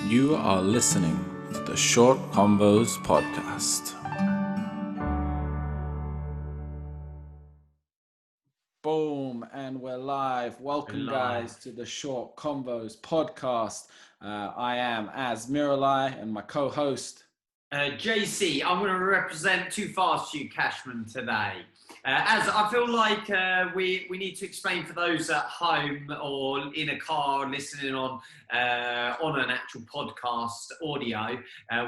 You are listening to the Short Convos podcast. Boom, and we're live. Welcome, guys, to the Short Convos podcast. I am Az Miralai and my co-host JC. I'm going to represent Too Fast You Cashman today. As I feel like we need to explain for those at home or in a car listening on an actual podcast audio,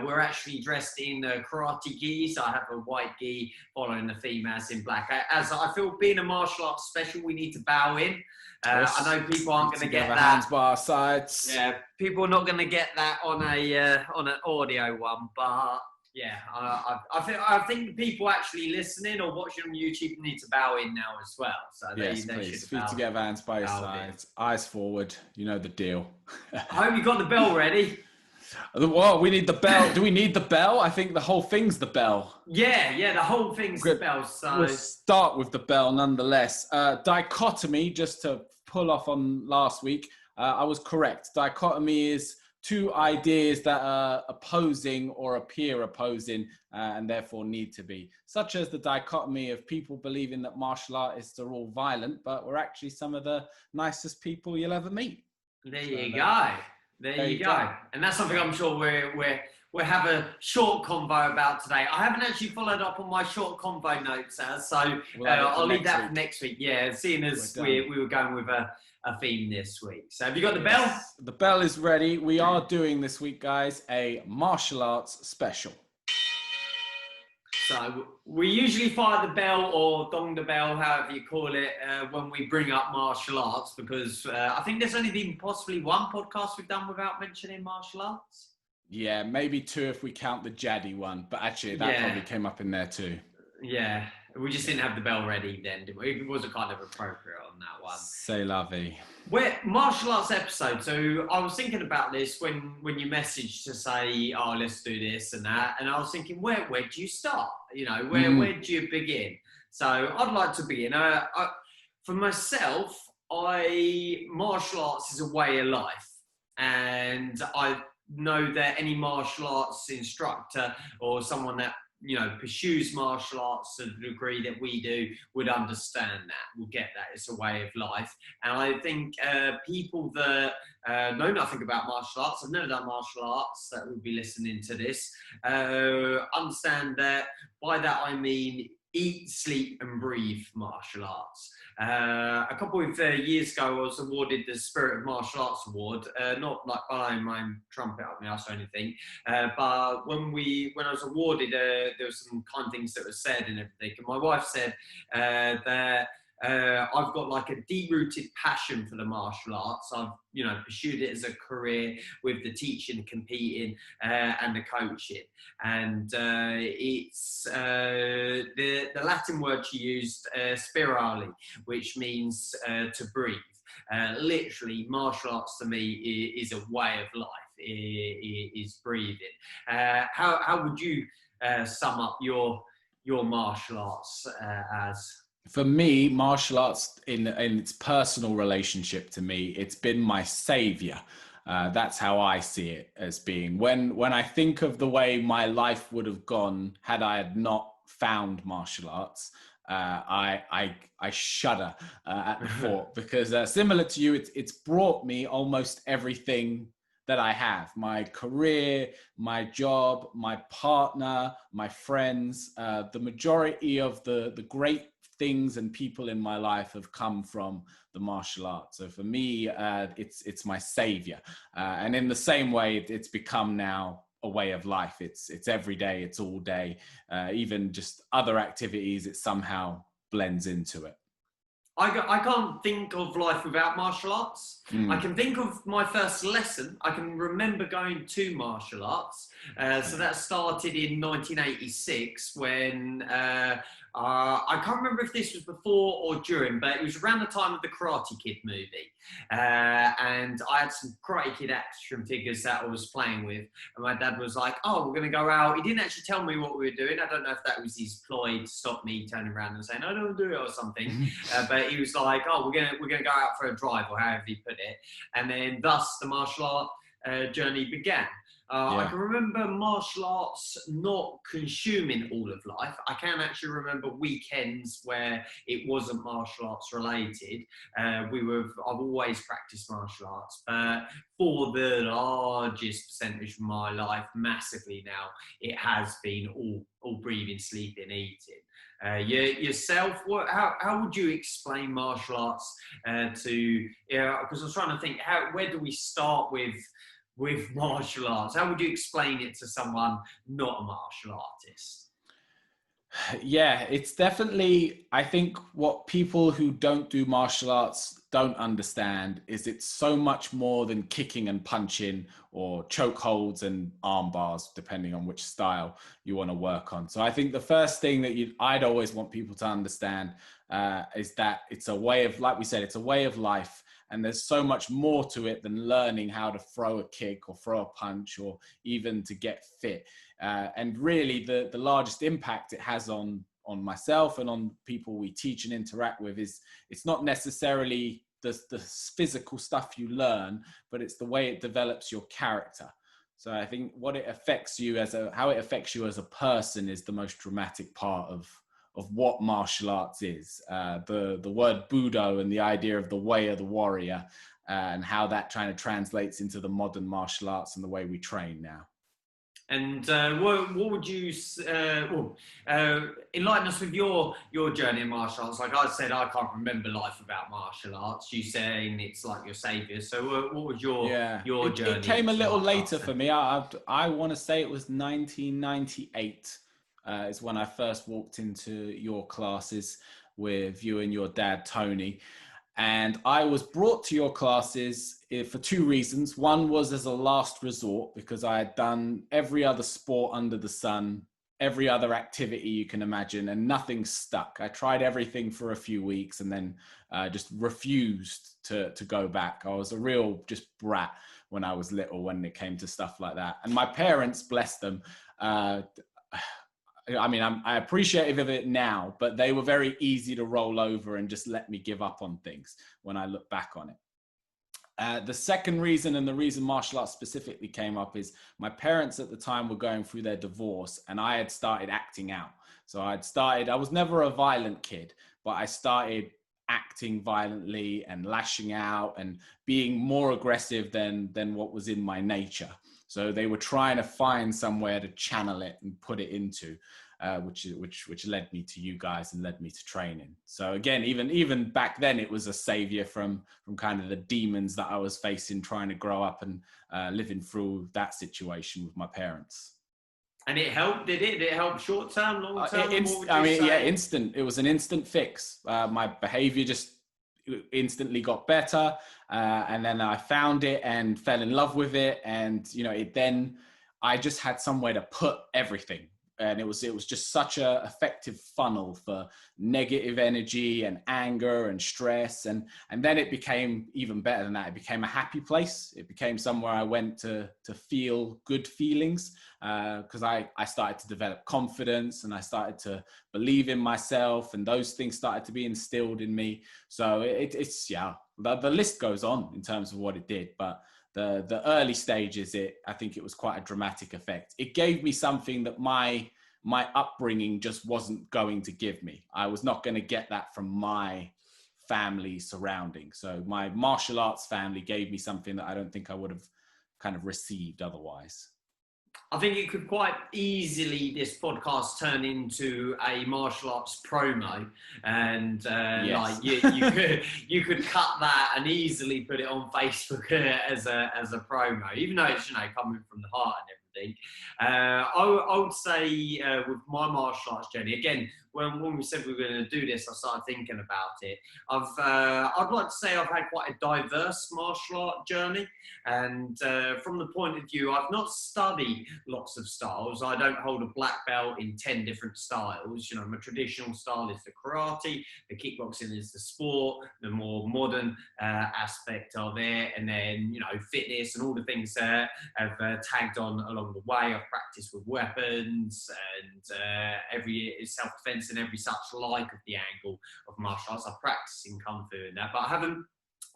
we're actually dressed in karate gis. I have a white gi following the females in black. As I feel being a martial arts special, we need to bow in. I know people aren't going to get that. Hands by our sides. Yeah, people are not going to get that on an audio one, but. Yeah, I think people actually listening or watching on YouTube need to bow in now as well. So yes, please. Feet together, hands by your sides, eyes forward. You know the deal. I hope you got the bell ready. Well, we need the bell. Do we need the bell? I think the whole thing's the bell. Yeah, the whole thing's the bell. So we'll start with the bell nonetheless. Dichotomy, just to pull off on last week, I was correct. Dichotomy is two ideas that are opposing or appear opposing and therefore need to be, such as the dichotomy of people believing that martial artists are all violent, but we're actually some of the nicest people you'll ever meet. There you go. There you go. And that's something I'm sure we'll have a short convo about today. I haven't actually followed up on my short convo notes, so I'll leave that for next week. Yeah, seeing as we were going with a theme this week. So have you got the bell? The bell is ready. We are doing this week, guys, a martial arts special. So we usually fire the bell or dong the bell, however you call it, when we bring up martial arts, because I think there's only been possibly one podcast we've done without mentioning martial arts. Yeah, maybe two if we count the Jaddy one, but actually that probably came up in there too. Yeah, we just didn't have the bell ready then, did we? It wasn't kind of appropriate on that one. C'est la vie. We're martial arts episode, so I was thinking about this when you messaged to say, oh, let's do this and that, and I was thinking, where do you start? You know, where do you begin? So I'd like to begin. For myself, martial arts is a way of life, and I know that any martial arts instructor or someone that pursues martial arts to the degree that we do would understand that, will get that. It's a way of life. And I think people that know nothing about martial arts, have never done martial arts, that will be listening to this, understand that by that I mean eat, sleep and breathe martial arts. A couple of years ago, I was awarded the Spirit of Martial Arts Award, not like blowing my trumpet up my ass or anything, but when I was awarded, there were some kind things that were said and everything, and my wife said that I've got like a deep-rooted passion for the martial arts. I've pursued it as a career with the teaching, competing, and the coaching. And it's the Latin word she used, spirale, which means to breathe. Literally, martial arts to me is a way of life. Is breathing. How would you sum up your martial arts as? For me, martial arts in its personal relationship to me, it's been my savior. That's how I see it as being. When I think of the way my life would have gone had I had not found martial arts, I shudder at the thought, because similar to you, it's brought me almost everything that I have: my career, my job, my partner, my friends. The majority of the great things and people in my life have come from the martial arts. So for me, it's my savior. And in the same way, it's become now a way of life. It's every day, it's all day. Even just other activities, it somehow blends into it. I can't think of life without martial arts. I can think of my first lesson. I can remember going to martial arts. So that started in 1986 when I can't remember if this was before or during, but it was around the time of the Karate Kid movie. And I had some Karate Kid action figures that I was playing with. And my dad was like, oh, we're going to go out. He didn't actually tell me what we were doing. I don't know if that was his ploy to stop me turning around and saying, I don't do it or something. But he was like, oh, we're going to go out for a drive, or however he put it. And then thus the martial art journey began. I Yeah. can remember martial arts not consuming all of life. I can actually remember weekends where it wasn't martial arts related. I've always practiced martial arts, but for the largest percentage of my life, massively now, it has been all breathing, sleeping, eating. Yourself, how would you explain martial arts to? Because I was trying to think, where do we start with martial arts? How would you explain it to someone not a martial artist? Yeah, it's definitely, I think what people who don't do martial arts don't understand is it's so much more than kicking and punching or choke holds and arm bars, depending on which style you want to work on. So I think the first thing that I'd always want people to understand is that it's a way of, like we said, it's a way of life. And there's so much more to it than learning how to throw a kick or throw a punch or even to get fit. And really the largest impact it has on myself and on people we teach and interact with is it's not necessarily the physical stuff you learn, but it's the way it develops your character. So I think what it affects you how it affects you as a person is the most dramatic part of what martial arts is. The word Budo and the idea of the way of the warrior and how that kind of translates into the modern martial arts and the way we train now. And what would you enlighten us with your journey in martial arts? Like I said, I can't remember life without martial arts. You saying it's like your savior. So what was your journey? It came a little later arts, for me. I want to say it was 1998 is when I first walked into your classes with you and your dad, Tony. And I was brought to your classes for two reasons. One was as a last resort, because I had done every other sport under the sun, every other activity you can imagine, and nothing stuck. I tried everything for a few weeks and then just refused to go back. I was a real just brat when I was little when it came to stuff like that. And my parents, bless them, I mean, I'm appreciative of it now, but they were very easy to roll over and just let me give up on things when I look back on it. The second reason, and the reason martial arts specifically came up, is my parents at the time were going through their divorce and I had started acting out. So I was never a violent kid, but I started acting violently and lashing out and being more aggressive than what was in my nature. So they were trying to find somewhere to channel it and put it into, which led me to you guys and led me to training. So again, even back then, it was a savior from kind of the demons that I was facing, trying to grow up and living through that situation with my parents. And it helped, did it? Did it help short term, long term? Instant. It was an instant fix. My behavior just instantly got better. And then I found it and fell in love with it. And, I just had somewhere to put everything. And it was just such a effective funnel for negative energy and anger and stress. And then it became even better than that. It became a happy place. It became somewhere I went to feel good feelings, because I started to develop confidence and I started to believe in myself, and those things started to be instilled in me. So the list goes on in terms of what it did, but the early stages, I think it was quite a dramatic effect. It gave me something that my upbringing just wasn't going to give me. I was not going to get that from my family surrounding. So my martial arts family gave me something that I don't think I would have kind of received otherwise. I think it could quite easily, this podcast, turn into a martial arts promo, and yes. you could cut that and easily put it on Facebook as a promo, even though it's coming from the heart and everything. I would say with my martial arts journey, again, when we said we were going to do this, I started thinking about it. I'd like to say I've had quite a diverse martial art journey, and from the point of view, I've not studied lots of styles. I don't hold a black belt in 10 different styles. My traditional style is the karate, the kickboxing is the sport, the more modern aspect of it, and then fitness and all the things that have tagged on along the way. I've practiced with weapons and every self-defense and every such like of the angle of martial arts. I've practiced in Kung Fu and that, but I haven't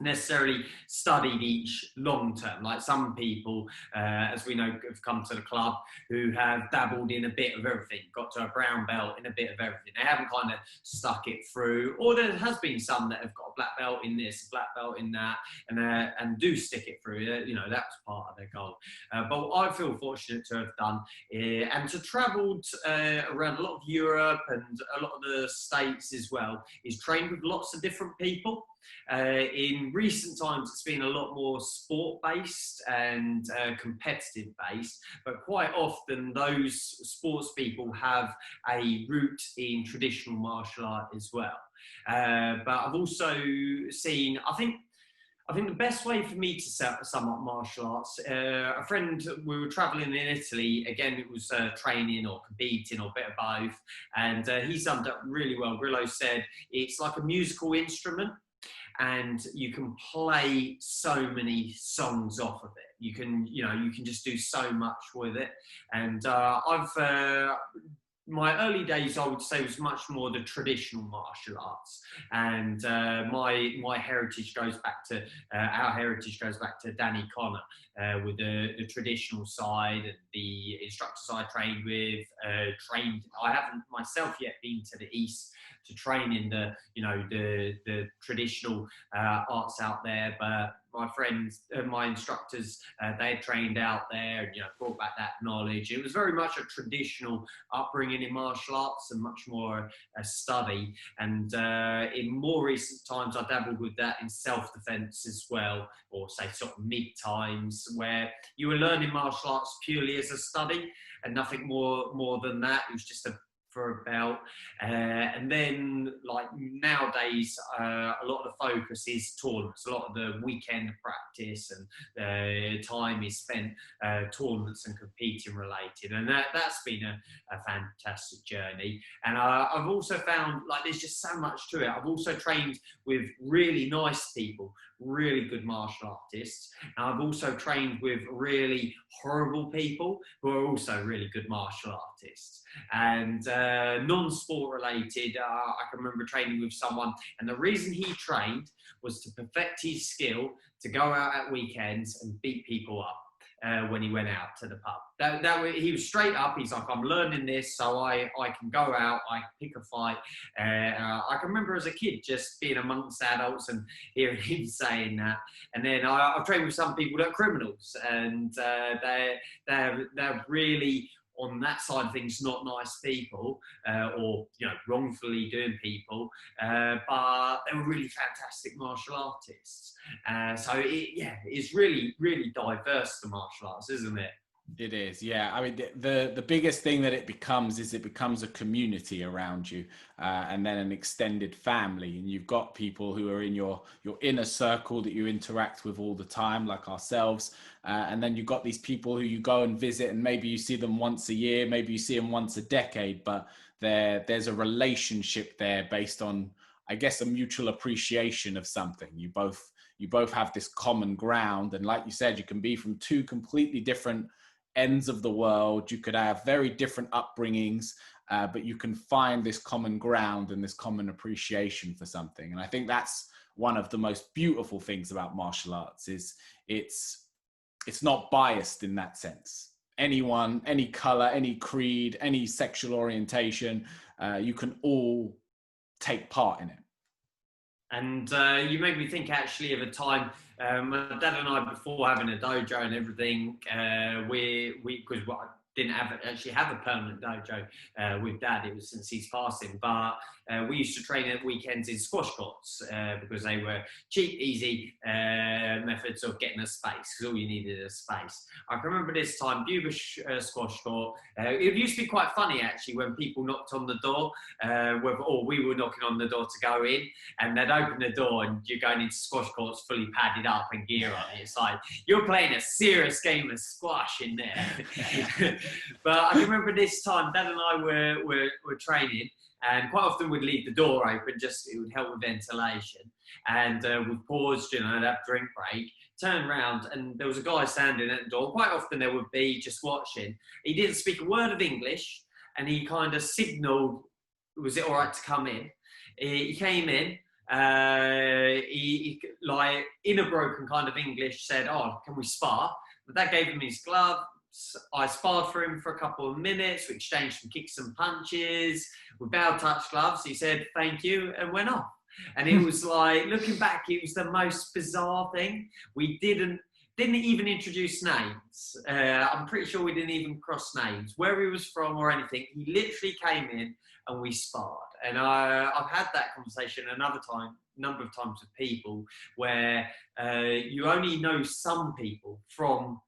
necessarily studied each long term. Like some people, as we know, have come to the club who have dabbled in a bit of everything, got to a brown belt in a bit of everything. They haven't kind of stuck it through, or there has been some that have got a black belt in this, a black belt in that, and do stick it through. You know, that's part of their goal. But what I feel fortunate to have done, and to travelled around a lot of Europe and a lot of the States as well, is trained with lots of different people. In recent times, it's been a lot more sport-based and competitive-based, but quite often those sports people have a root in traditional martial art as well. But I've also seen, I think the best way for me to sum up martial arts, a friend, we were traveling in Italy, again, it was training or competing or a bit of both, and he summed up really well. Grillo said, it's like a musical instrument, and you can play so many songs off of it. You can just do so much with it. And my early days, I would say, was much more the traditional martial arts, and my heritage goes back to our heritage goes back to Danny Connor with the traditional side and the instructors I trained with. I haven't myself yet been to the East to train in the traditional arts out there, but my friends, my instructors, they had trained out there and brought back that knowledge. It was very much a traditional upbringing in martial arts and much more a study. And in more recent times, I dabbled with that in self-defense as well, or say sort of mid-times, where you were learning martial arts purely as a study and nothing more than that. It was just for a belt. And then, like nowadays, a lot of the focus is tournaments. A lot of the weekend practice and time is spent tournaments and competing related. And that's been a fantastic journey. And I've also found, like, there's just so much to it. I've also trained with really nice people, really good martial artists. And I've also trained with really horrible people who are also really good martial artists. And non-sport related, I can remember training with someone, and the reason he trained was to perfect his skill to go out at weekends and beat people up when he went out to the pub. He was straight up. He's like, I'm learning this so I can go out, I can pick a fight. I can remember as a kid just being amongst adults and hearing him saying that. And then I've trained with some people that are criminals, and they're really, on that side of things, not nice people, or wrongfully doing people, but they were really fantastic martial artists. So it's really, really diverse, the martial arts, isn't it? It is, yeah. I mean, the biggest thing that it becomes is it becomes a community around you, and then an extended family. And you've got people who are in your inner circle that you interact with all the time, like ourselves. And then you've got these people who you go and visit, and maybe you see them once a year, maybe you see them once a decade, but there's a relationship there based on, I guess, a mutual appreciation of something. You both have this common ground, and like you said, you can be from two completely different ends of the world. You could have very different upbringings, but you can find this common ground and this common appreciation for something. And I think that's one of the most beautiful things about martial arts, is it's not biased in that sense. Anyone, any color, any creed, any sexual orientation, you can all take part in it. And you made me think actually of a time, my dad and I, before having a dojo and everything, because I didn't actually have a permanent dojo with Dad. It was since he's passing, but we used to train at weekends in squash courts because they were cheap, easy methods of getting a space, because all you needed is a space. I can remember this time, Buba squash court. It used to be quite funny actually when people knocked on the door, or we were knocking on the door to go in, and they'd open the door and you're going into squash courts fully padded up and gear on. It's like you're playing a serious game of squash in there. But I can remember this time, Dad and I were training, and quite often we'd leave the door open, just it would help with ventilation. And we'd pause, I'd have a drink break, turn around, and there was a guy standing at the door. Quite often there would be just watching. He didn't speak a word of English, and he kind of signalled, was it all right to come in? He came in, he, like, in a broken kind of English, said, "Oh, can we spar?" But that gave him his gloves. I sparred for him for a couple of minutes. We exchanged some kicks and punches. We bow touch gloves. He said, "Thank you," and went off. And it was like, looking back, it was the most bizarre thing. We didn't even introduce names. I'm pretty sure we didn't even cross names, where he was from or anything. He literally came in and we sparred. And I've had that conversation number of times with people where you only know some people from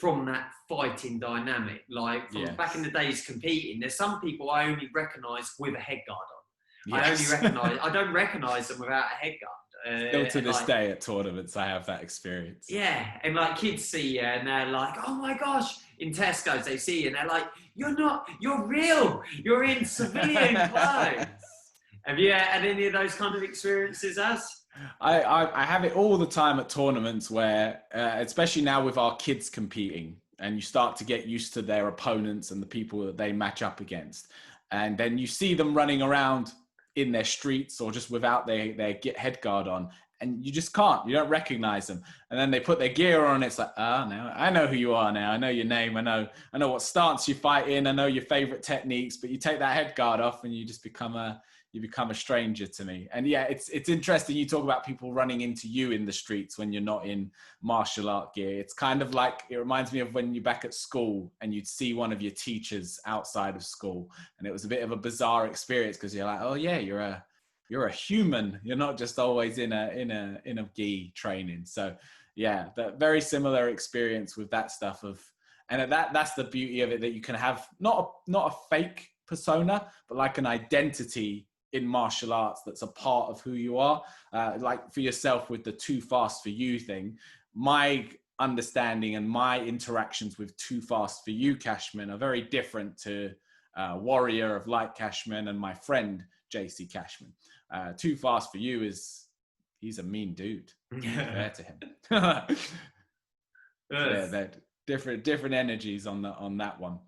that fighting dynamic. Like from back in the days competing, there's some people I only recognise with a headguard on. Yes. I don't recognise them without a headguard. Still to this day at tournaments, I have that experience. Yeah, and like kids see you and they're like, "Oh my gosh!" In Tesco's, they see you and they're like, "You're real. You're in civilian clothes." Have you had any of those kind of experiences, Az? I have it all the time at tournaments where, especially now with our kids competing, and you start to get used to their opponents and the people that they match up against, and then you see them running around in their streets or just without their head guard on, and you just can't, you don't recognize them. And then they put their gear on, it's like, now I know who you are now. I know your name. I know what stance you fight in. I know your favorite techniques, but you take that head guard off and you just become a stranger to me. And yeah, it's interesting. You talk about people running into you in the streets when you're not in martial art gear. It's kind of like, it reminds me of when you're back at school and you'd see one of your teachers outside of school. And it was a bit of a bizarre experience because you're like, oh yeah, you're a human. You're not just always in a gi training. So yeah, that very similar experience with that stuff and that's the beauty of it, that you can have not a fake persona, but like an identity in martial arts that's a part of who you are. Like for yourself with the Too Fast For You thing, my understanding and my interactions with Too Fast For You Cashman are very different to Warrior of Light Cashman and my friend JC Cashman. Too Fast For You he's a mean dude. Fair to him. Yeah, they're different energies on that one.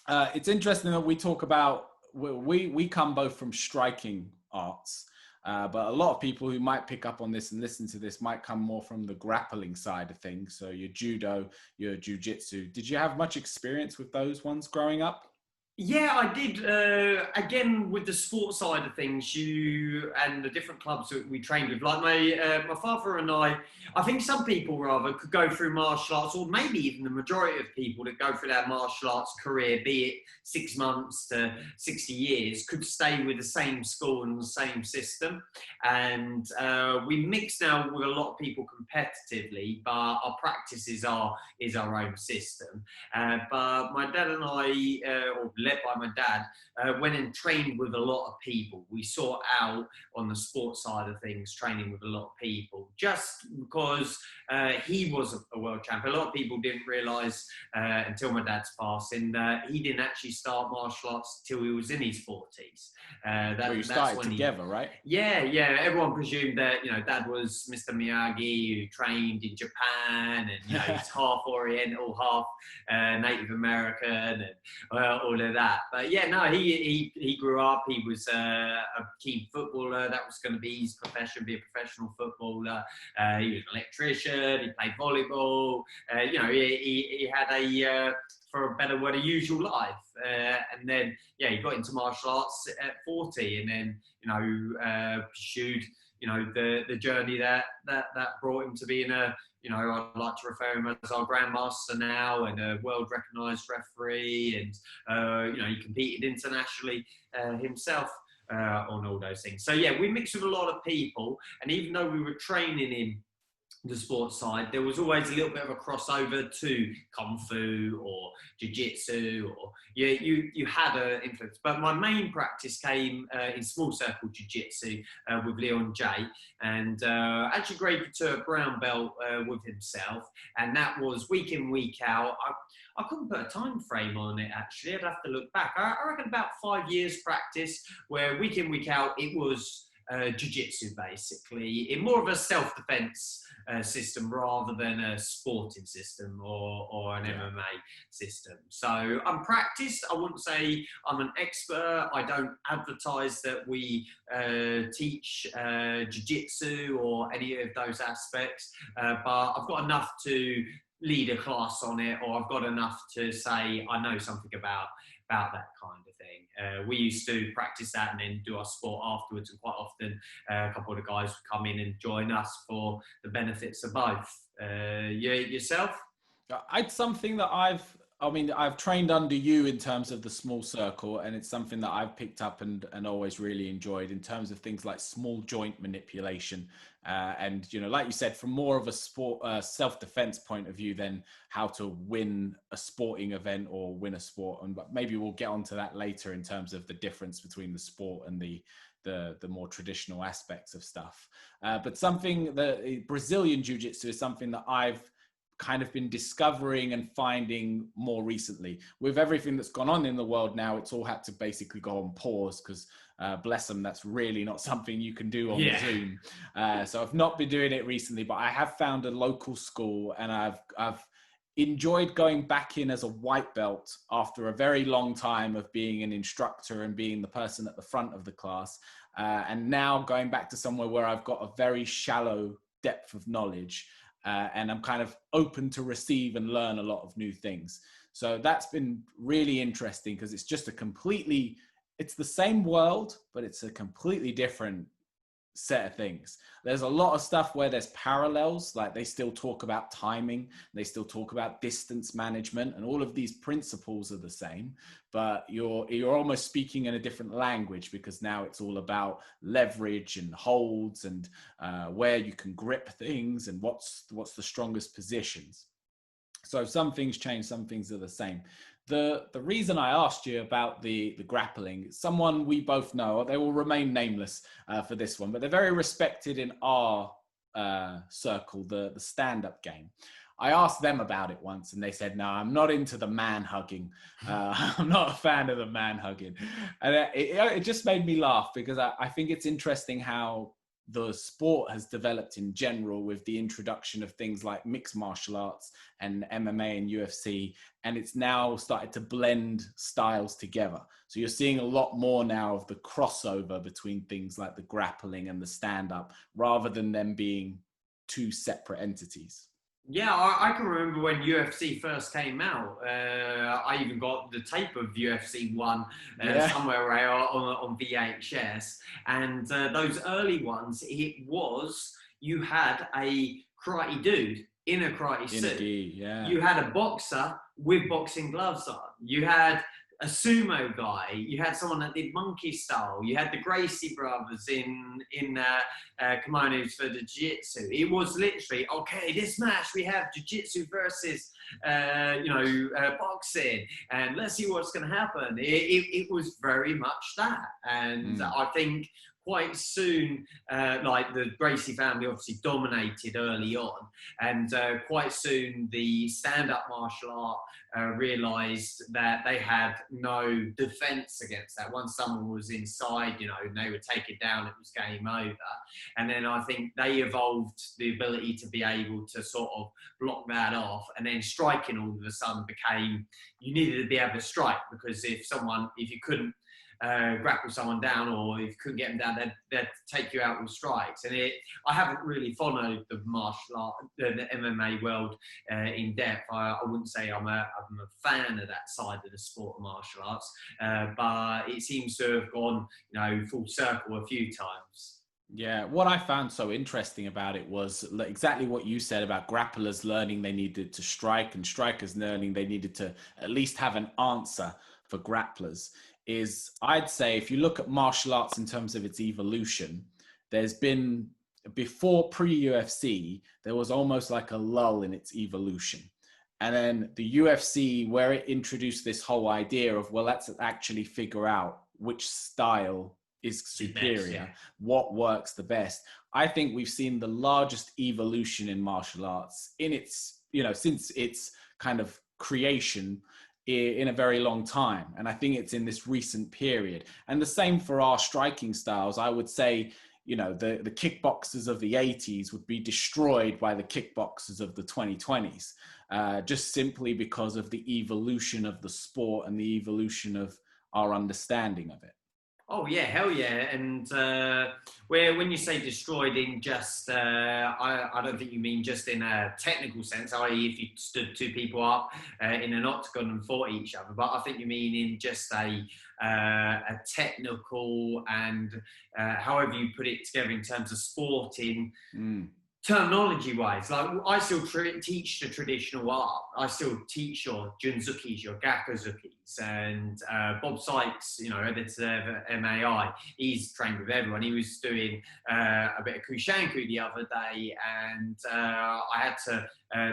It's interesting that we talk about, we come both from striking arts, but a lot of people who might pick up on this and listen to this might come more from the grappling side of things. So your judo, your jiu-jitsu. Did you have much experience with those ones growing up? Yeah, I did. Again, with the sports side of things, you and the different clubs that we trained with, like my father and I think some people rather could go through martial arts, or maybe even the majority of people that go through their martial arts career, be it 6 months to 60 years, could stay with the same school and the same system. And we mix now with a lot of people competitively, but our practice is our own system. But my dad and I, or led by my dad, went and trained with a lot of people. We sought out on the sports side of things, training with a lot of people, just because he was a world champion. A lot of people didn't realise until my dad's passing that he didn't actually start martial arts till he was in his 40s. Well, you started together, right? Yeah. Everyone presumed that, Dad was Mr. Miyagi, who trained in Japan, and he's half Oriental, half Native American, and all of that. But yeah, no, he grew up. He was a keen footballer. That was going to be his profession, be a professional footballer. He was an electrician. He played volleyball. He had a for a better word, a usual life. And then, he got into martial arts at 40, and then, pursued, the journey that brought him to being I like to refer him as our grandmaster now, and a world recognised referee, and, he competed internationally himself on all those things. So, we mixed with a lot of people, and even though we were training in the sports side, there was always a little bit of a crossover to Kung Fu or Jiu-Jitsu, or you had an influence. But my main practice came in small circle Jiu-Jitsu with Leon J, and actually graded to a brown belt with himself, and that was week in, week out. I couldn't put a time frame on it, actually. I'd have to look back. I reckon about 5 years practice, where week in, week out, it was jiu-jitsu, basically, in more of a self-defense system rather than a sporting system or an MMA system. So I'm practiced. I wouldn't say I'm an expert. I don't advertise that we teach jiu-jitsu or any of those aspects, but I've got enough to lead a class on it, or I've got enough to say I know something about that kind of thing. We used to practice that and then do our sport afterwards, and quite often a couple of the guys would come in and join us for the benefits of both. Yourself? It's something that I've trained under you in terms of the small circle, and it's something that I've picked up and always really enjoyed in terms of things like small joint manipulation. And, you know, like you said, from more of a sport self-defense point of view than how to win a sporting event or win a sport. And maybe we'll get onto that later in terms of the difference between the sport and the more traditional aspects of stuff. But something that Brazilian Jiu-Jitsu is something that I've kind of been discovering and finding more recently. With everything that's gone on in the world now, it's all had to basically go on pause because bless them, that's really not something you can do on Zoom. So I've not been doing it recently, but I have found a local school, and I've enjoyed going back in as a white belt after a very long time of being an instructor and being the person at the front of the class. And now going back to somewhere where I've got a very shallow depth of knowledge. And I'm kind of open to receive and learn a lot of new things. So that's been really interesting because it's just it's the same world, but it's a completely different set of things. There's a lot of stuff where there's parallels, like they still talk about timing, they still talk about distance management, and all of these principles are the same, but you're almost speaking in a different language because now it's all about leverage and holds and where you can grip things and what's the strongest positions. So some things change, some things are the same. The reason I asked you about the grappling, someone we both know, they will remain nameless for this one, but they're very respected in our circle, the stand-up game. I asked them about it once and they said, no, I'm not into the man hugging. I'm not a fan of the man hugging. And it just made me laugh because I think it's interesting how the sport has developed in general with the introduction of things like mixed martial arts and MMA and UFC, and it's now started to blend styles together. So you're seeing a lot more now of the crossover between things like the grappling and the stand-up rather than them being two separate entities. Yeah, I can remember when UFC first came out. I even got the tape of UFC 1 somewhere on VHS. And those early ones, you had a karate dude in a karate suit. You had a boxer with boxing gloves on. You had a sumo guy. You had someone that did monkey style. You had the Gracie brothers in kimonos for the jiu-jitsu. It was literally, okay, this match we have jiu-jitsu versus boxing, and let's see what's going to happen. It was very much that, and I think quite soon, like the Gracie family obviously dominated early on, and quite soon the stand-up martial art realised that they had no defence against that. Once someone was inside, and they would take it down, it was game over. And then I think they evolved the ability to be able to sort of block that off, and then striking all of a sudden became, you needed to be able to strike, because if you couldn't grapple someone down, or if you couldn't get them down, they'd take you out with strikes. And I haven't really followed the martial art, the MMA world in depth. I wouldn't say I'm a fan of that side of the sport of martial arts, but it seems to have gone, full circle a few times. Yeah, what I found so interesting about it was exactly what you said about grapplers learning they needed to strike, and strikers learning they needed to at least have an answer for grapplers. Is I'd say if you look at martial arts in terms of its evolution, there's been, before pre-UFC, there was almost like a lull in its evolution. And then the UFC, where it introduced this whole idea of, well, let's actually figure out which style is superior, what works the best. I think we've seen the largest evolution in martial arts in its, since its kind of creation in a very long time. And I think it's in this recent period. And the same for our striking styles. I would say, the kickboxers of the 80s would be destroyed by the kickboxers of the 2020s, just simply because of the evolution of the sport and the evolution of our understanding of it. Oh yeah, hell yeah! And when you say destroyed in just, I don't think you mean just in a technical sense, i.e., if you stood two people up in an octagon and fought each other. But I think you mean in just a technical and however you put it together in terms of sporting. Terminology wise, like I still teach the traditional art. I still teach your Junzukis, your Gakuzukis, and Bob Sykes, editor of MAI, he's trained with everyone. He was doing a bit of Kushanku the other day, and I had to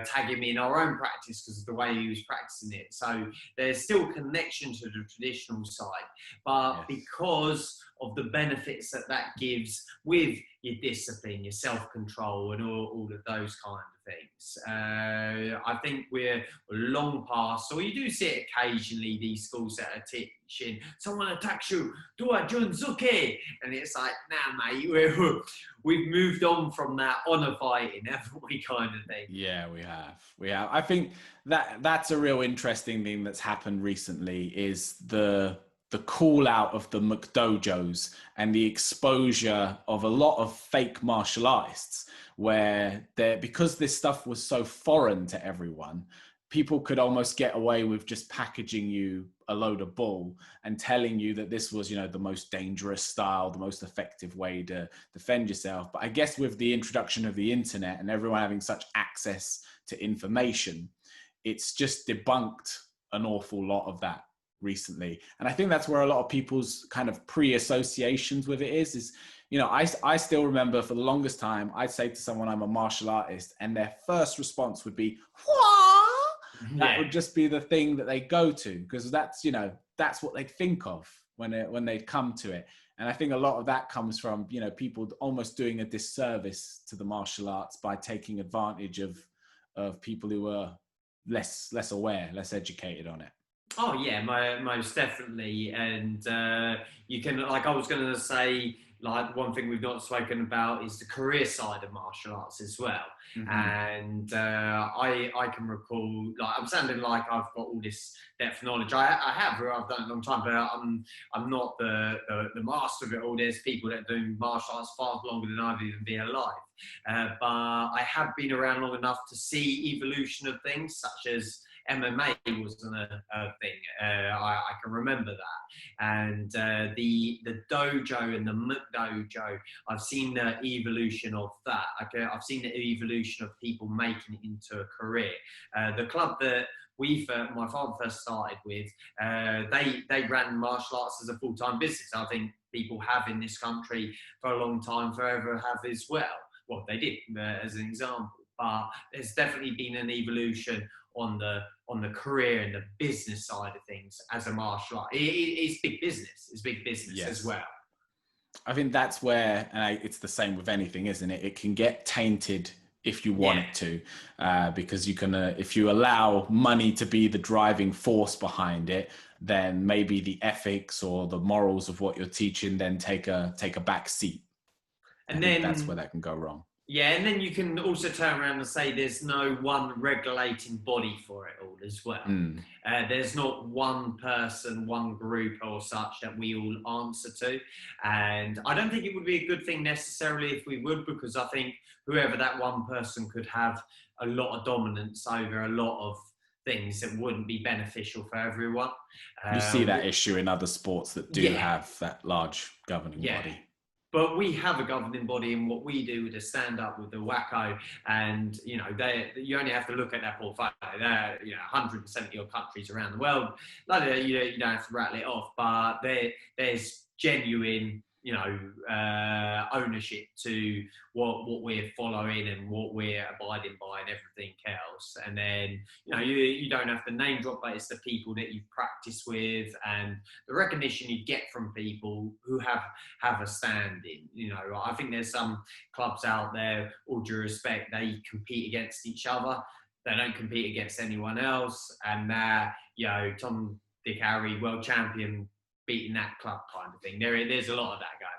tag him in our own practice because of the way he was practicing it. So there's still connection to the traditional side, but because of the benefits that gives with your discipline, your self-control, and all of those kind of things. I think we're long past, so you do see it occasionally, these schools that are teaching, someone attacks you, do a Junzuki, and it's like, nah, mate, we've moved on from that honor fighting, haven't we, kind of thing. Yeah, we have. I think that's a real interesting thing that's happened recently, is the call out of the McDojos and the exposure of a lot of fake martial artists, where because this stuff was so foreign to everyone, people could almost get away with just packaging you a load of bull and telling you that this was, the most dangerous style, the most effective way to defend yourself. But I guess with the introduction of the internet and everyone having such access to information, it's just debunked an awful lot of that recently. And I think that's where a lot of people's kind of pre-associations with it is, I still remember for the longest time, I'd say to someone, I'm a martial artist, and their first response would be, what? That would just be the thing that they go to, because that's what they think of when they come to it. And I think a lot of that comes from, people almost doing a disservice to the martial arts by taking advantage of people who are less aware, less educated on it. Oh yeah, most definitely. And you can, like I was going to say, like one thing we've not spoken about is the career side of martial arts as well. Mm-hmm. And I can recall, like I'm sounding like I've got all this depth of knowledge. I have, I've done it a long time, but I'm not the master of it all. There's people that do martial arts far longer than I've even been alive. But I have been around long enough to see evolution of things, such as MMA wasn't a thing. I can remember that. And the dojo and the McDojo, I've seen the evolution of that. I've seen the evolution of people making it into a career. The club that my father first started with, they ran martial arts as a full-time business. I think people have in this country for a long time, forever have as well. Well, they did, as an example. But there's definitely been an evolution on the career and the business side of things as a martial art. It's big business. It's big business as well. I think that's where, and it's the same with anything, isn't it? It can get tainted if you want it to, because you can, if you allow money to be the driving force behind it, then maybe the ethics or the morals of what you're teaching then take a back seat. And then that's where that can go wrong. Yeah, and then you can also turn around and say there's no one regulating body for it all as well. There's not one person, one group or such that we all answer to. And I don't think it would be a good thing necessarily if we would, because I think whoever that one person could have a lot of dominance over a lot of things that wouldn't be beneficial for everyone. You see that issue in other sports that do have that large governing body. But we have a governing body, and what we do is stand up with the WACO, and you only have to look at that portfolio. There are 170 odd countries around the world. You don't have to rattle it off, but there's genuine ownership to what we're following and what we're abiding by and everything else. And then you don't have to name drop, but it's the people that you practice with and the recognition you get from people who have a standing. I think there's some clubs out there, all due respect, they compete against each other. They don't compete against anyone else. And Tom, Dick, Harry, world champion, beating that club kind of thing. There's a lot of that going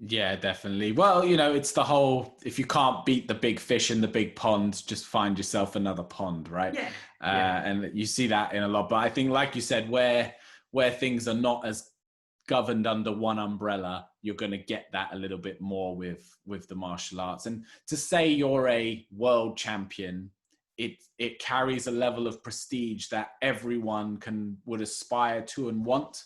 Yeah, definitely. Well, it's the whole, if you can't beat the big fish in the big pond, just find yourself another pond, right? Yeah, yeah, And you see that in a lot. But I think, like you said, where things are not as governed under one umbrella, you're going to get that a little bit more with the martial arts. And to say you're a world champion, it carries a level of prestige that everyone would aspire to and want.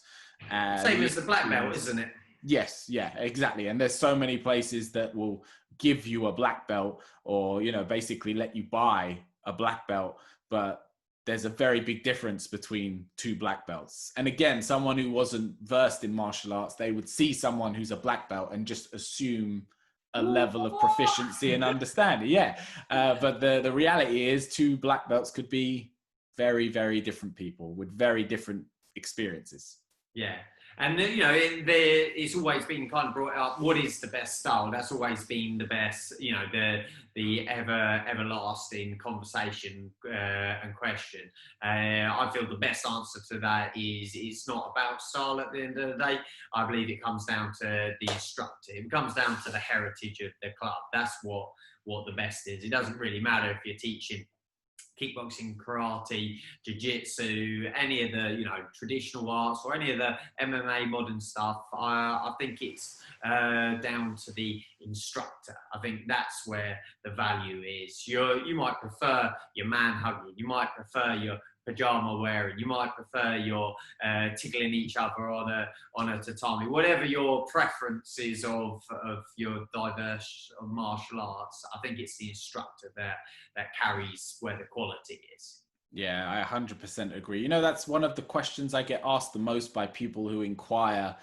same as Look the black belt, towards. isn't it? Yes, yeah, exactly. And there's so many places that will give you a black belt, or, basically let you buy a black belt. But there's a very big difference between two black belts. And again, someone who wasn't versed in martial arts, they would see someone who's a black belt and just assume a level of proficiency and understanding. Yeah. But the reality is, two black belts could be very, very different people with very different experiences. Yeah. And it's always been kind of brought up. What is the best style? That's always been the best. The everlasting conversation and question. I feel the best answer to that is it's not about style at the end of the day. I believe it comes down to the instructor. It comes down to the heritage of the club. That's what the best is. It doesn't really matter if you're teaching kickboxing, karate, jiu-jitsu, any of the traditional arts or any of the MMA modern stuff. I think it's down to the instructor. I think that's where the value is. You might prefer your man hugging, you might prefer your pajama wearing, you might prefer your tickling each other on a tatami, whatever your preference is of your diverse martial arts. I think it's the instructor that carries where the quality is. Yeah, I 100% agree. That's one of the questions I get asked the most by people who inquire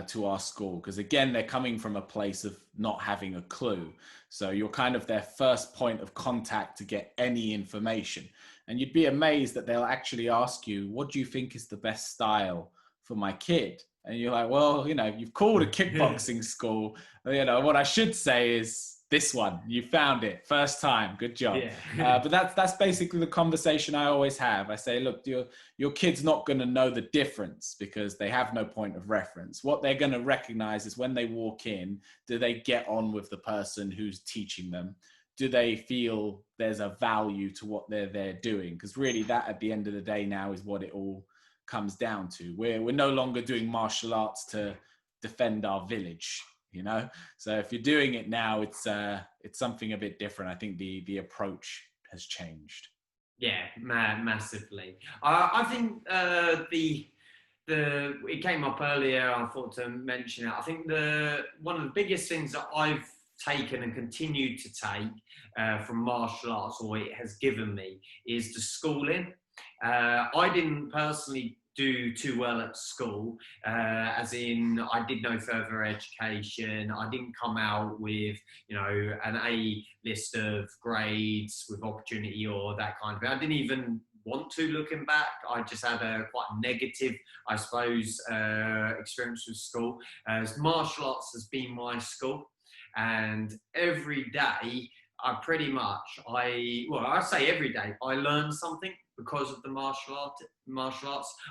to our school, because again, they're coming from a place of not having a clue. So you're kind of their first point of contact to get any information. And you'd be amazed that they'll actually ask you, what do you think is the best style for my kid? And you're like, well, you've called a kickboxing school. What I should say is, this one, you found it first time, good job. Yeah. But that's basically the conversation I always have. I say, look, your kid's not going to know the difference because they have no point of reference. What they're going to recognize is when they walk in, do they get on with the person who's teaching them? Do they feel there's a value to what they're doing? Because really, that at the end of the day now is what it all comes down to. We're no longer doing martial arts to defend our village. So if you're doing it now, it's something a bit different. I think the approach has changed. Yeah, massively. I think it came up earlier. I thought to mention it. I think one of the biggest things that I've taken and continue to take from martial arts, or it has given me, is the schooling. I didn't personally do too well at school, as in I did no further education. I didn't come out with an A list of grades with opportunity or that kind of thing. I didn't even want to, looking back. I just had a quite negative, I suppose, experience with school. Martial arts has been my school, and every day I say every day I learn something because of the martial arts.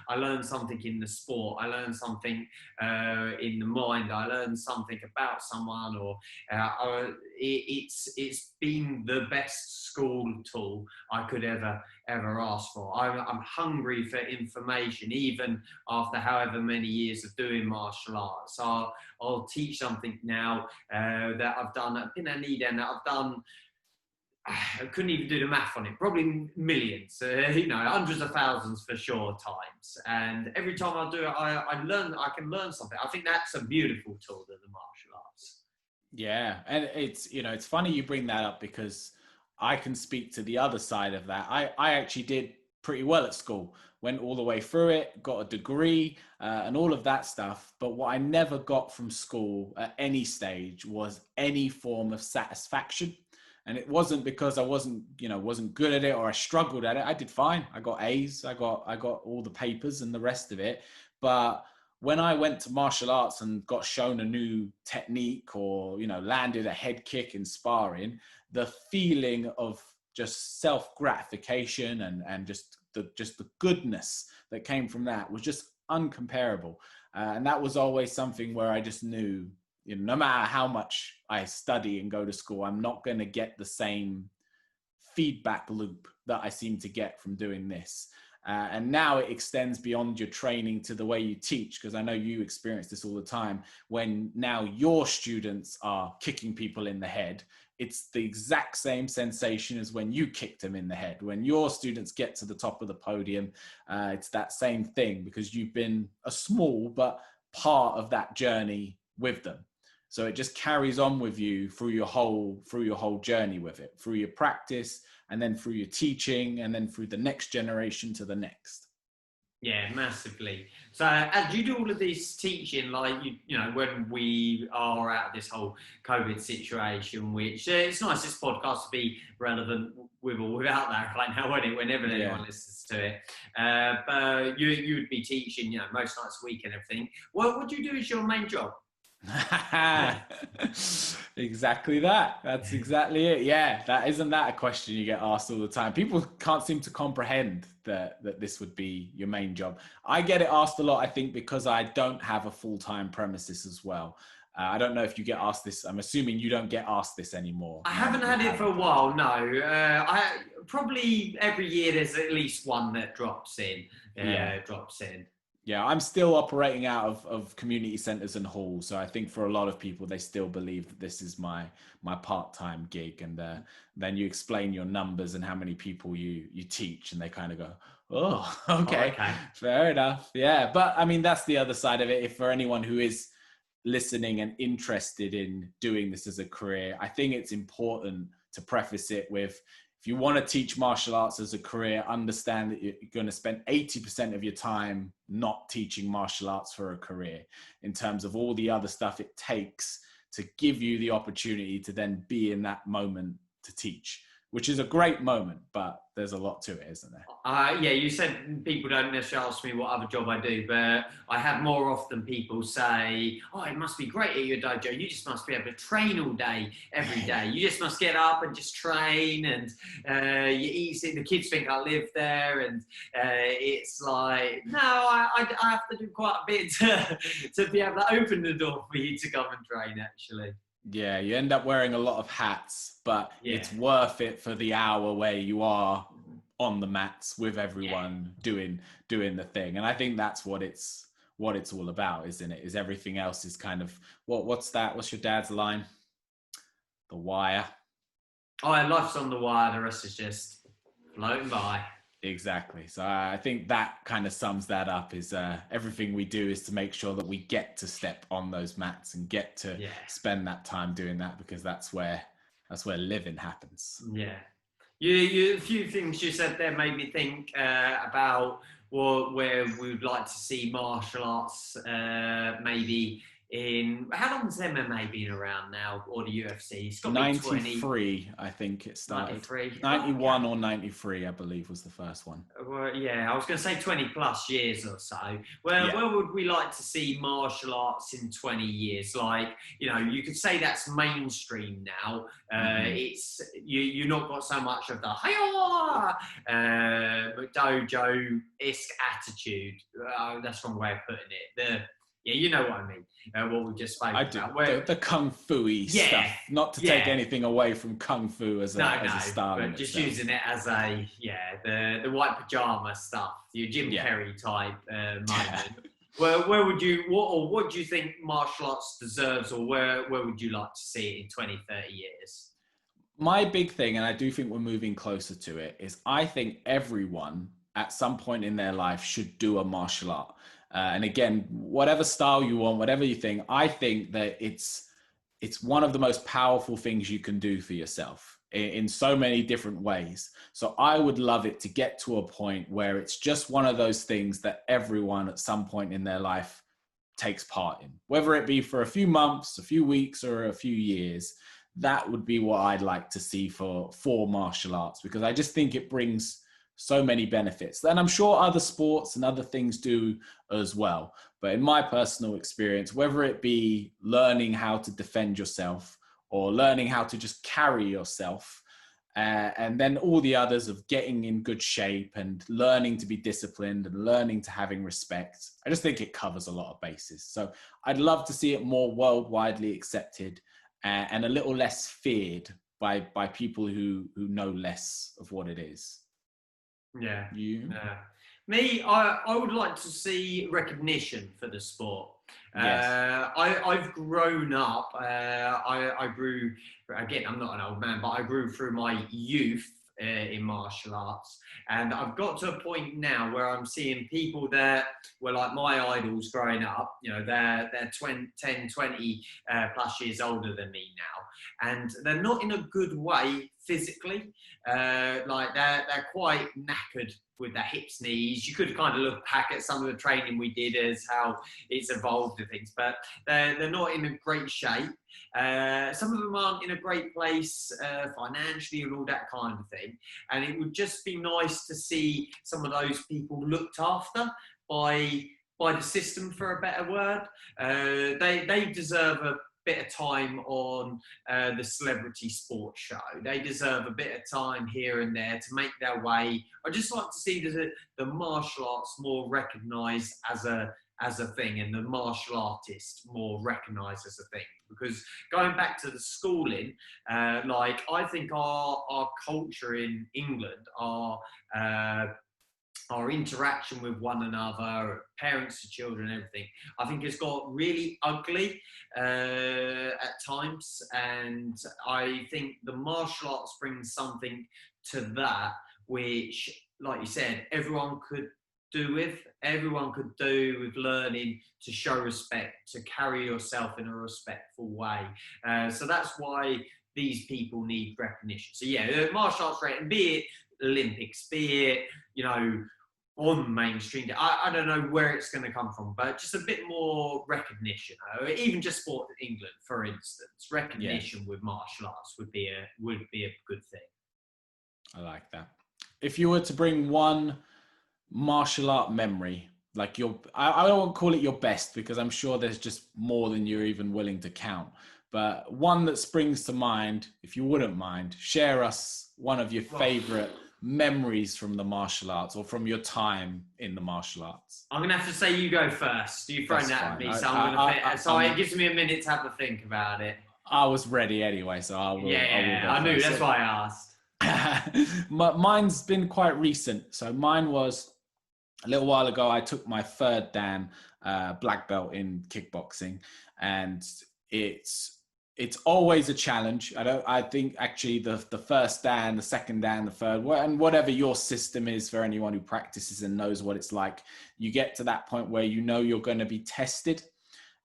I learned something in the sport. I learned something in the mind. I learned something about someone, or it's been the best school tool I could ever ask for. I'm hungry for information, even after however many years of doing martial arts. I'll teach something now that I've done. I've been a knee down that I've done. I couldn't even do the math on it. Probably millions, hundreds of thousands for sure times. And every time I do it, I learn. I can learn something. I think that's a beautiful tool of the martial arts. Yeah, and it's funny you bring that up, because I can speak to the other side of that. I actually did pretty well at school, went all the way through it, got a degree and all of that stuff. But what I never got from school at any stage was any form of satisfaction. And it wasn't because I wasn't good at it or I struggled at it. I did fine. I got A's. I got all the papers and the rest of it. But when I went to martial arts and got shown a new technique, or landed a head kick in sparring, the feeling of just self-gratification and just the goodness that came from that was just uncomparable. And that was always something where I just knew you know, no matter how much I study and go to school, I'm not going to get the same feedback loop that I seem to get from doing this. And now it extends beyond your training to the way you teach, because I know you experience this all the time. When now your students are kicking people in the head, it's the exact same sensation as when you kicked them in the head. When your students get to the top of the podium, it's that same thing, because you've been a small but part of that journey with them. So it just carries on with you through your whole journey with it, through your practice, and then through your teaching, and then through the next generation to the next. Yeah, massively. So as you do all of this teaching, like, you know, when we are out of this whole COVID situation, which it's nice this podcast to be relevant with or without that right now, won't it, whenever anyone listens to it. But you would be teaching, you know, most nights a week and everything. What do you do as your main job? Exactly that. That's exactly it. Yeah, isn't that a question you get asked all the time? People can't seem to comprehend that this would be your main job. I get it asked a lot, I think, because I don't have a full-time premises as well. I don't know if you get asked this. I'm assuming you don't get asked this anymore. I haven't had it for a while, no. I probably every year there's at least one that drops in. Yeah, I'm still operating out of community centres and halls. So I think for a lot of people, they still believe that this is my part-time gig. And then you explain your numbers and how many people you teach, and they kind of go, oh, okay, fair enough. Yeah, but I mean, that's the other side of it. If for anyone who is listening and interested in doing this as a career, I think it's important to preface it with, if you want to teach martial arts as a career, understand that you're going to spend 80% of your time not teaching martial arts for a career, in terms of all the other stuff it takes to give you the opportunity to then be in that moment to teach, which is a great moment, but there's a lot to it, isn't there? Yeah, you said people don't necessarily ask me what other job I do, but I have more often people say, oh, it must be great at your dojo. You just must be able to train all day, every day. You just must get up and just train, and you eat. The kids think I live there, and it's like, no, I have to do quite a bit to be able to open the door for you to come and train, actually. Yeah, you end up wearing a lot of hats, but it's worth it for the hour where you are on the mats with everyone doing the thing. And I think that's what it's all about, isn't it? Is everything else is kind of what's that? What's your dad's line? The wire. Oh, life's on the wire. The rest is just floating by. Exactly. So I think that kind of sums that up, is everything we do is to make sure that we get to step on those mats and get to spend that time doing that, because that's where living happens. Yeah. You a few things you said there made me think about where we would like to see martial arts maybe in, how long has MMA been around now, or the UFC? It's got to be 93, I think it started. 91 or 93, I believe, was the first one. Well, yeah, I was going to say 20 plus years or so. Where would we like to see martial arts in 20 years? Like, you know, you could say that's mainstream now. It's you're not got so much of the hi-ya dojo-esque attitude. That's the wrong way of putting it. Yeah, you know what I mean. What we just spoke about. Where, the kung fu-y stuff. Not to take anything away from kung fu as a style. But just using it as the white pajama stuff, your Jim Carrey type moment. Well, where would you, what do you think martial arts deserves, or where would you like to see it in 20, 30 years? My big thing, and I do think we're moving closer to it, is I think everyone at some point in their life should do a martial art. And again, whatever style you want, whatever you think, I think that it's one of the most powerful things you can do for yourself in so many different ways. So I would love it to get to a point where it's just one of those things that everyone at some point in their life takes part in, whether it be for a few months, a few weeks, or a few years. That would be what I'd like to see for martial arts, because I just think it brings so many benefits. And I'm sure other sports and other things do as well. But in my personal experience, whether it be learning how to defend yourself or learning how to just carry yourself, and then all the others of getting in good shape and learning to be disciplined and learning to having respect. I just think it covers a lot of bases. So I'd love to see it more worldwidely accepted and a little less feared by people who know less of what it is. Yeah. You? Yeah. Me, I would like to see recognition for the sport. Yes. I've grown up. I grew, again, I'm not an old man, but I grew through my youth in martial arts. And I've got to a point now where I'm seeing people that were like my idols growing up. You know, they're 10, 20 plus years older than me now. And they're not in a good way physically. Like they're quite knackered with their hips, knees. You could kind of look back at some of the training we did as how it's evolved and things, but they're not in a great shape. Some of them aren't in a great place financially and all that kind of thing. And it would just be nice to see some of those people looked after by the system, for a better word. They deserve a bit of time on the celebrity sports show. They deserve a bit of time here and there to make their way. I just like to see the martial arts more recognised as a thing, and the martial artist more recognised as a thing. Because going back to the schooling, like I think our culture in England, our interaction with one another, parents to children, everything, I think it's got really ugly at times. And I think the martial arts brings something to that, which, like you said, everyone could do with learning to show respect, to carry yourself in a respectful way. So that's why these people need recognition. So yeah, martial arts, right, and be it Olympics, be it, you know, on mainstream. I don't know where it's going to come from, but just a bit more recognition. Even just sport in England, for instance, recognition with martial arts would be a good thing. I like that. If you were to bring one martial art memory, like I don't want to call it your best, because I'm sure there's just more than you're even willing to count, but one that springs to mind, if you wouldn't mind, share us one of your favorite memories from the martial arts or from your time in the martial arts. I'm gonna have to say you go first. You throw that at me, so it gives me a minute to have a think about it. I was ready anyway, so I will. I knew. That's why I asked. Mine's been quite recent. So mine was a little while ago. I took my third Dan black belt in kickboxing, and it's always a challenge. I think actually the first Dan, the second Dan, the third, and whatever your system is for anyone who practices and knows what it's like, you get to that point where you know you're going to be tested.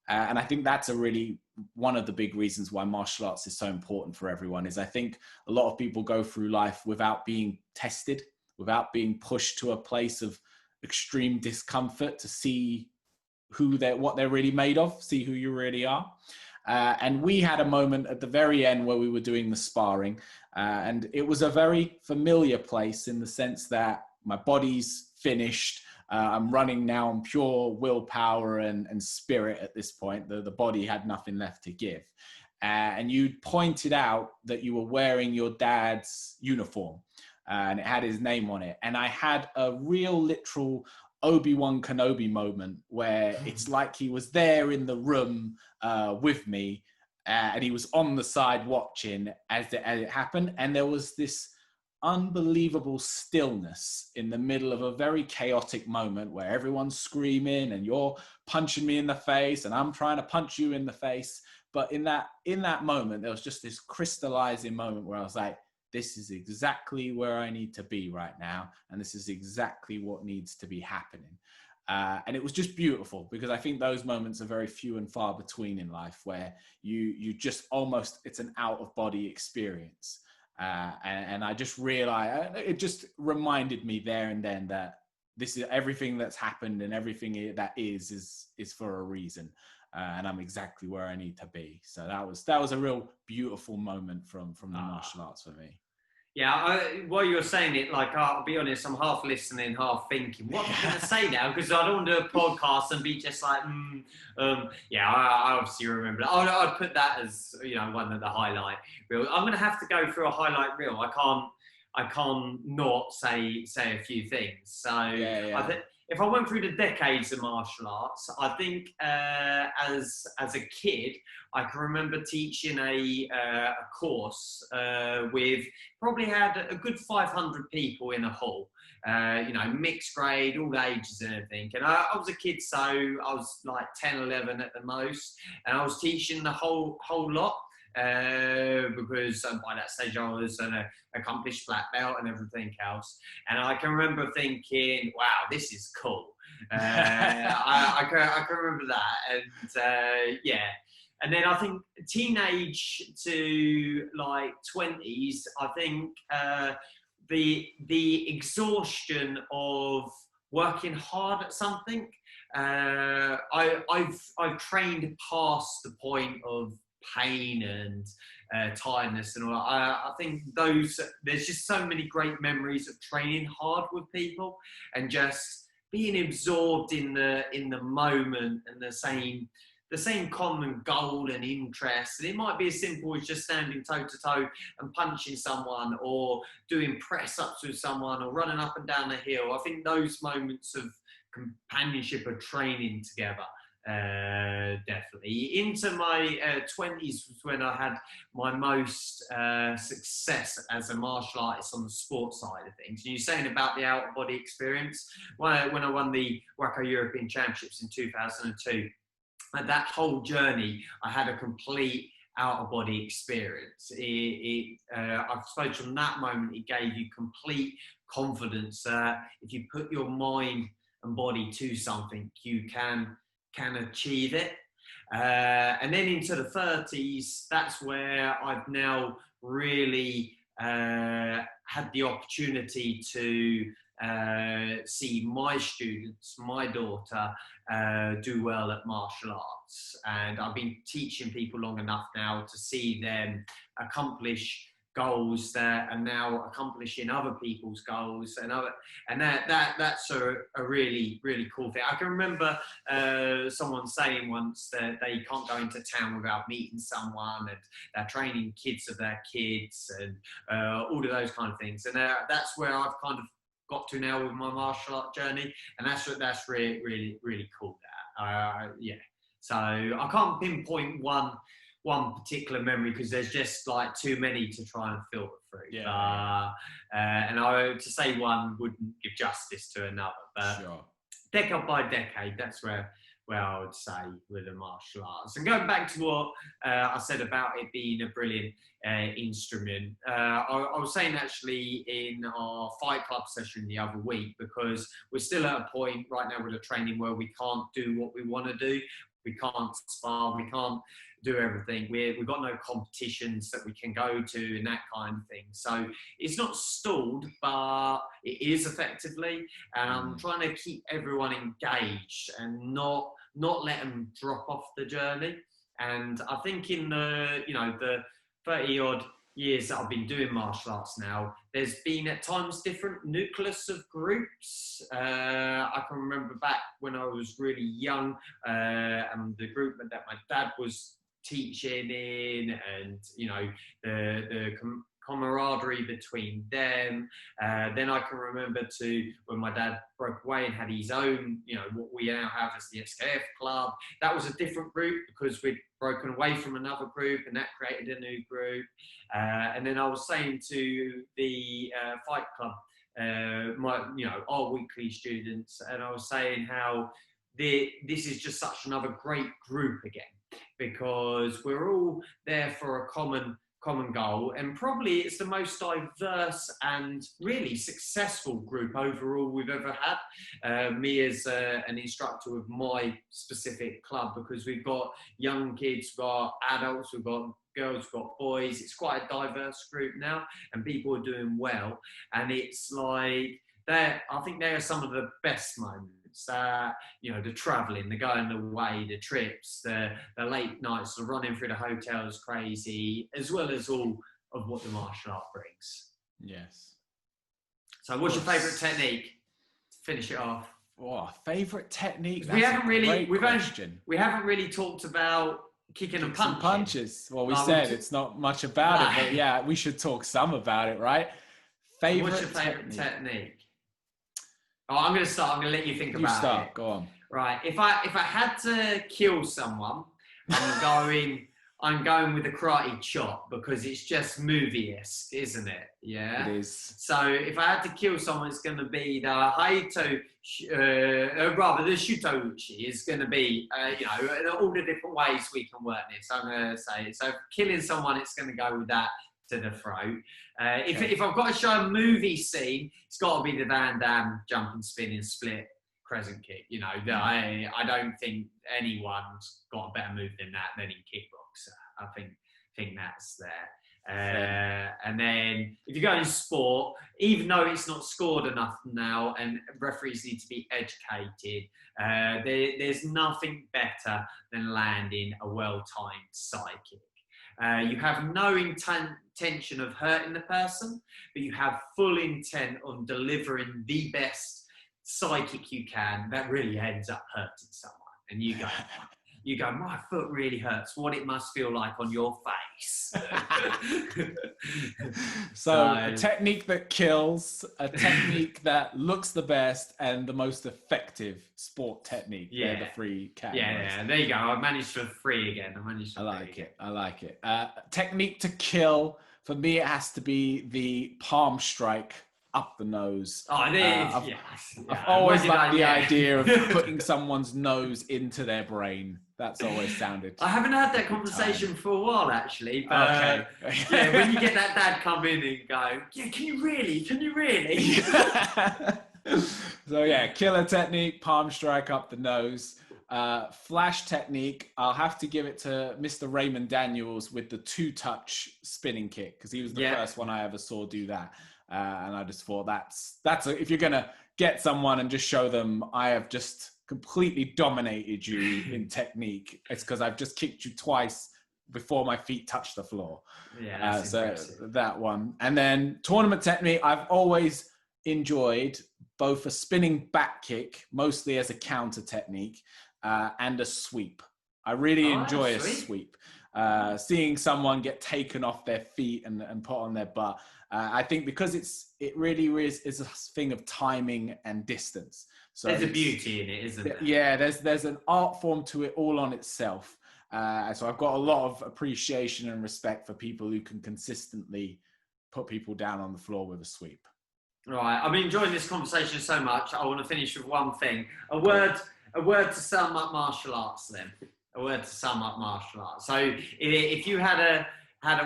And I think that's one of the big reasons why martial arts is so important for everyone. Is I think a lot of people go through life without being tested, without being pushed to a place of extreme discomfort to see what they're really made of, see who you really are. And we had a moment at the very end where we were doing the sparring, and it was a very familiar place in the sense that my body's finished. I'm running now on pure willpower and spirit at this point. The body had nothing left to give. And you pointed out that you were wearing your dad's uniform, and it had his name on it. And I had a real literal Obi-Wan Kenobi moment where it's like he was there in the room with me, and he was on the side watching as it happened. And there was this unbelievable stillness in the middle of a very chaotic moment where everyone's screaming and you're punching me in the face and I'm trying to punch you in the face. But in that moment, there was just this crystallizing moment where I was like, this is exactly where I need to be right now. And this is exactly what needs to be happening. And it was just beautiful, because I think those moments are very few and far between in life where you just almost, it's an out of body experience. And I just realized, it just reminded me there and then that this is everything that's happened and everything that is for a reason. And I'm exactly where I need to be. So that was a real beautiful moment from the martial arts for me. Yeah, while you're saying it, like, I'll be honest, I'm half listening, half thinking, what am I going to say now? Because I don't want to do a podcast and be just like, yeah, I obviously remember that. I'd put that as, one of the highlight reels. I'm going to have to go through a highlight reel. I can't not say a few things. So Yeah, I yeah. think if I went through the decades of martial arts, I think as a kid, I can remember teaching a course with probably had a good 500 people in a hall. Mixed grade, all ages and everything. And I was a kid, so I was like 10, 11 at the most, and I was teaching the whole lot. Because by that stage I was an accomplished black belt and everything else. And I can remember thinking, wow, this is cool. I can remember that. And yeah. And then I think teenage to like 20s, I think the exhaustion of working hard at something, I've trained past the point of pain and tiredness and all that. I think there's just so many great memories of training hard with people and just being absorbed in the moment and the same common goal and interest. And it might be as simple as just standing toe to toe and punching someone, or doing press ups with someone, or running up and down a hill. I think those moments of companionship or training together, definitely. Into my 20s was when I had my most success as a martial artist on the sports side of things. And you're saying about the out of body experience. When I won the WACO European Championships in 2002, and that whole journey, I had a complete out of body experience. I suppose from that moment, it gave you complete confidence that if you put your mind and body to something, you can achieve it. And then into the 30s, that's where I've now really had the opportunity to see my students, my daughter, do well at martial arts. And I've been teaching people long enough now to see them accomplish goals that are now accomplishing other people's goals, and that's a really, really cool thing. I can remember someone saying once that they can't go into town without meeting someone, and they're training kids of their kids, and all of those kind of things. And that's where I've kind of got to now with my martial art journey, and that's really, really, really cool. Yeah. So I can't pinpoint one particular memory because there's just like too many to try and filter through. Yeah. And to say one wouldn't give justice to another. But Sure. decade by decade, that's where I would say with the martial arts. And going back to what I said about it being a brilliant instrument, I was saying actually in our Fight Club session the other week, because we're still at a point right now with the training where we can't do what we want to do. We can't spar, we can't do everything. We've got no competitions that we can go to and that kind of thing. So it's not stalled, but it is effectively. And I'm trying to keep everyone engaged and not let them drop off the journey. And I think in the 30 odd years that I've been doing martial arts now, there's been at times different nucleus of groups. I can remember back when I was really young, and the group that my dad was teaching in, and the camaraderie between them. Then I can remember when my dad broke away and had his own, what we now have as the SKF club. That was a different group because we'd broken away from another group, and that created a new group. And then I was saying to the Fight Club, our weekly students, and I was saying how this is just such another great group again, because we're all there for a common goal, and probably it's the most diverse and really successful group overall we've ever had. Me as an instructor with my specific club, because we've got young kids, we've got adults, we've got girls, we've got boys. It's quite a diverse group now, and people are doing well. And it's like I think they are some of the best moments. The traveling, the going away, the trips, the late nights, the running through the hotels crazy, as well as all of what the martial art brings. Yes. So what's your favourite technique to finish it off? Oh, favorite technique? We haven't really, question. we haven't really talked about kicking and punching. And punches. Well, we No, said it's not much about it, but yeah, we should talk some about it, right? What's your favorite technique? Oh, I'm going to start. I'm going to let you think about it. You start. Go on. Right. If I had to kill someone, I'm going with the karate chop because it's just movie-esque, isn't it? Yeah. It is. So if I had to kill someone, it's going to be the Haito, the Shutouchi is going to be, all the different ways we can work this. I'm going to say so. Killing someone, it's going to go with that to the throat. If I've got to show a movie scene, it's got to be the Van Damme jumping, spinning, split crescent kick. I don't think anyone's got a better move than that than in kickbox. I think that's there. And then if you go in sport, even though it's not scored enough now and referees need to be educated, there's nothing better than landing a well-timed side kick. You have no intention of hurting the person, but you have full intent on delivering the best psychic you can that really ends up hurting someone. And you go, my foot really hurts. What it must feel like on your face. So a technique that kills, a technique that looks the best, and the most effective sport technique. Yeah. They're the three categories. Yeah, there you go. I managed for three again. I like it. Technique to kill, for me, it has to be the palm strike up the nose. Oh, it is. I've always liked the idea of putting someone's nose into their brain. That's always sounded. I haven't had that conversation for a while, actually. But, okay. When you get that dad come in and go, yeah, can you really? So yeah, killer technique, palm strike up the nose. Flash technique, I'll have to give it to Mr. Raymond Daniels with the 2-touch spinning kick, because he was the first one I ever saw do that. And I just thought that's if you're gonna get someone and just show them I have just completely dominated you in technique, it's because I've just kicked you twice before my feet touch the floor. Yeah, so that one. And then tournament technique, I've always enjoyed both a spinning back kick, mostly as a counter technique, and a sweep. I really enjoy a sweep. Seeing someone get taken off their feet and put on their butt. I think because it really is a thing of timing and distance. So there's a beauty in it, isn't there? Yeah, there's an art form to it all on itself. So I've got a lot of appreciation and respect for people who can consistently put people down on the floor with a sweep. Right, I've been enjoying this conversation so much. I want to finish with one thing. A word to sum up martial arts then. A word to sum up martial arts. So if you had a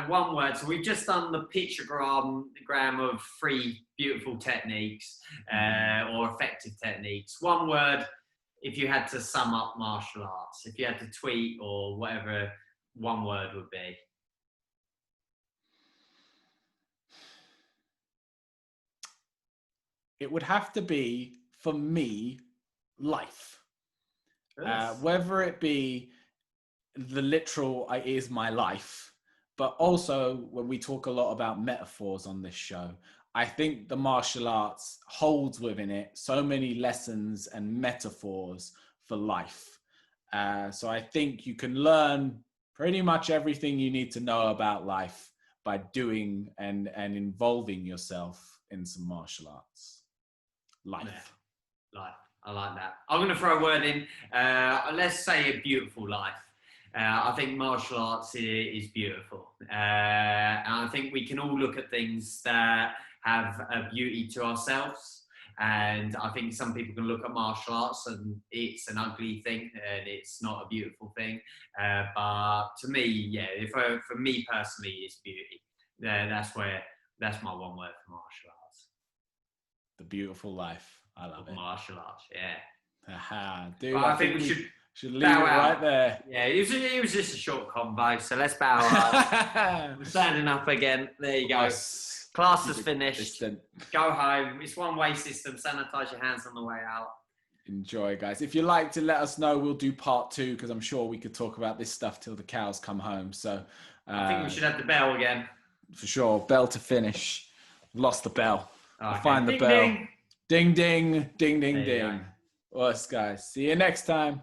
one word, so we've just done the pictogram of 3 beautiful techniques or effective techniques. One word, if you had to sum up martial arts, if you had to tweet or whatever one word would be. It would have to be, for me, life. Whether it be the literal is my life, but also when we talk a lot about metaphors on this show, I think the martial arts holds within it so many lessons and metaphors for life. So I think you can learn pretty much everything you need to know about life by doing and involving yourself in some martial arts. Life. I like that. I'm going to throw a word in. Let's say a beautiful life. I think martial arts is beautiful. And I think we can all look at things that have a beauty to ourselves. And I think some people can look at martial arts and it's an ugly thing and it's not a beautiful thing. But to me, for me personally, it's beauty. That's my one word for martial arts. The beautiful life. I love it. Martial arts, yeah. Aha, dude. I think we should leave it right there. Yeah, it was just a short combo, so let's bow out. We're standing up again. There you go. Nice. Class is finished. Go home. It's one-way system. Sanitize your hands on the way out. Enjoy, guys. If you like to let us know, we'll do part 2 because I'm sure we could talk about this stuff till the cows come home. So I think we should have the bell again. For sure. Bell to finish. Lost the bell. I'll Okay. find the Ding, bell. ding. Ding, ding, ding, ding, There you go. ding. Us guys. See you next time.